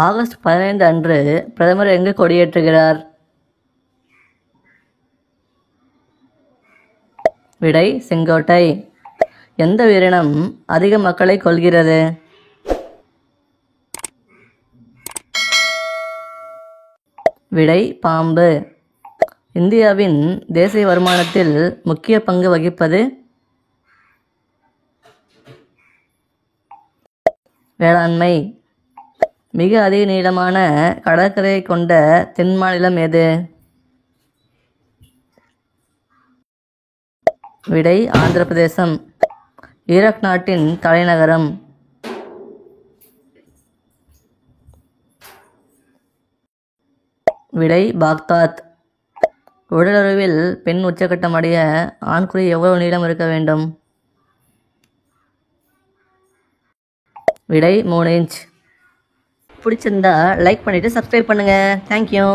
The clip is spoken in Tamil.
ஆகஸ்ட் 15 அன்று பிரதமர் எங்கு கொடியேற்றுகிறார்? விடை செங்கோட்டை. எந்த உயிரினம் அதிக மக்களை கொல்கிறது? விடை பாம்பு. இந்தியாவின் தேசிய வருமானத்தில் முக்கிய பங்கு வகிப்பது? வேளாண்மை. மிக அதிக நீளமான கடற்கரையை கொண்ட தென் மாநிலம் எது? விடை ஆந்திர பிரதேசம். ஈராக் நாட்டின் தலைநகரம்? விடை பாக்தாத். உடலுறவில் பெண் உச்சக்கட்டம் அடைய ஆண்குறி எவ்வளவு நீளம் இருக்க வேண்டும்? விடை 3 இன்ச். பிடிச்சிருந்தா லைக் பண்ணிவிட்டு சப்ஸ்கிரைப் பண்ணுங்கள். தேங்க்யூ.